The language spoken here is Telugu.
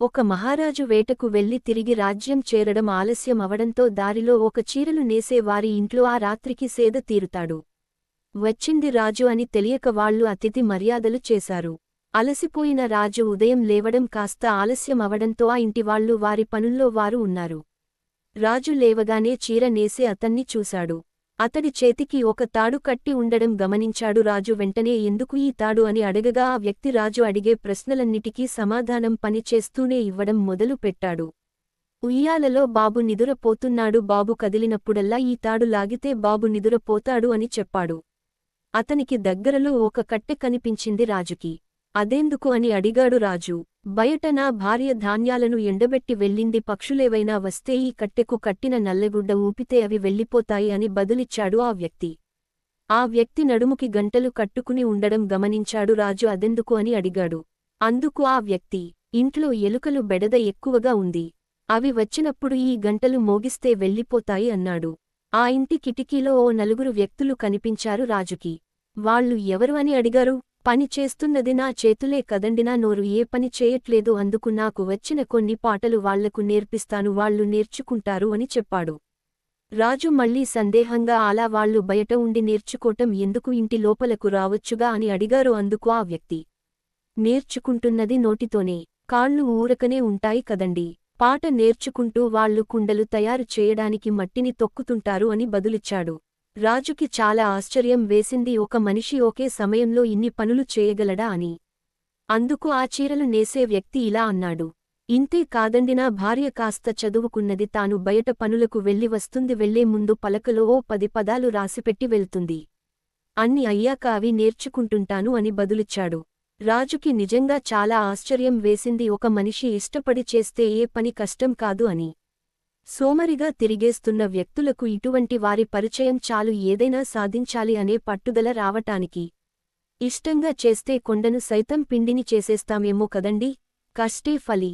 ఒక మహారాజు వేటకు వెళ్లి తిరిగి రాజ్యం చేరడం ఆలస్యం అవడంతో దారిలో ఒక చీరలు నేసే వారి ఇంట్లో ఆ రాత్రికి సేద తీరుతాడు. వచ్చింది రాజు అని తెలియక వాళ్లు అతిథి మర్యాదలు చేశారు. అలసిపోయిన రాజు ఉదయం లేవడం కాస్త ఆలస్యం అవడంతో ఆ ఇంటివాళ్లు వారి పనుల్లో వారు ఉన్నారు. రాజు లేవగానే చీర నేసే అతన్ని చూశాడు. అతడి చేతికి ఒక తాడు కట్టి ఉండడం గమనించాడు. రాజు వెంటనే ఎందుకు ఈ తాడు అని అడగగా ఆ వ్యక్తి రాజు అడిగే ప్రశ్నలన్నిటికీ సమాధానం పని చేస్తూనే ఇవ్వడం మొదలు పెట్టాడు. ఉయ్యాలలో బాబు నిదురపోతున్నాడు. బాబు కదిలినప్పుడల్లా ఈ తాడు లాగితే బాబు నిదురపోతాడు అని చెప్పాడు. అతనికి దగ్గరలో ఒక కట్టె కనిపించింది రాజుకి. అదెందుకు అని అడిగాడు రాజు. బయట నా భార్య ధాన్యాలను ఎండబెట్టి వెళ్ళింది, పక్షులేవైనా వస్తే ఈ కట్టెకు కట్టిన నల్లగుడ్డ ఊపితే అవి వెళ్ళిపోతాయి అని బదులిచ్చాడు ఆ వ్యక్తి. ఆ వ్యక్తి నడుముకి గంటలు కట్టుకుని ఉండడం గమనించాడు రాజు. అదెందుకు అని అడిగాడు. అందుకు ఆ వ్యక్తి, ఇంట్లో ఎలుకలు బెడద ఎక్కువగా ఉంది. అవి వచ్చినప్పుడు ఈ గంటలు మోగిస్తే వెళ్ళిపోతాయి అన్నాడు. ఆ ఇంటి కిటికీలో ఓ నలుగురు వ్యక్తులు కనిపించారు రాజుకి. వాళ్ళు ఎవరు అని అడిగారు. పని చేస్తున్నది నా చేతులే కదండి, నా నోరు ఏ పని చేయట్లేదు, అందుకు నాకు వచ్చిన కొన్ని పాటలు వాళ్లకు నేర్పిస్తాను, వాళ్ళు నేర్చుకుంటారు అని చెప్పాడు. రాజు మళ్లీ సందేహంగా, అలా వాళ్ళు బయట ఉండి నేర్చుకోవటం ఎందుకు, ఇంటి లోపలకు రావచ్చుగా అని అడిగారు. అందుకు ఆ వ్యక్తి, నేర్చుకుంటున్నది నోటితోనే, కాళ్ళు ఊరకనే ఉంటాయి కదండి, పాట నేర్చుకుంటూ వాళ్ళు కుండలు తయారు చేయడానికి మట్టిని తొక్కుతుంటారు అని బదులిచ్చాడు. రాజుకి చాలా ఆశ్చర్యం వేసింది, ఒక మనిషి ఒకే సమయంలో ఇన్ని పనులు చేయగలడా అని. అందుకు ఆ చీరలు నేసే వ్యక్తి ఇలా అన్నాడు. ఇంతే కాదండి, నా భార్య కాస్త చదువుకున్నది, తాను బయట పనులకు వెళ్లి వస్తుంది, వెళ్లే ముందు పలకలో ఓ 10 పదాలు రాసిపెట్టి వెళ్తుంది. అన్ని అయ్యాక అవి నేర్చుకుంటుంటాను అని బదులిచ్చాడు. రాజుకి నిజంగా చాలా ఆశ్చర్యం వేసింది, ఒక మనిషి ఇష్టపడి చేస్తే ఏ పని కష్టం కాదు అని. సోమరిగా తిరిగేస్తున్న వ్యక్తులకు ఇటువంటి వారి పరిచయం చాలు ఏదైనా సాధించాలి అనే పట్టుదల రావటానికి. ఇష్టంగా చేస్తే కొండను సైతం పిండిని చేసేస్తామేమో కదండి. కష్టే ఫలి.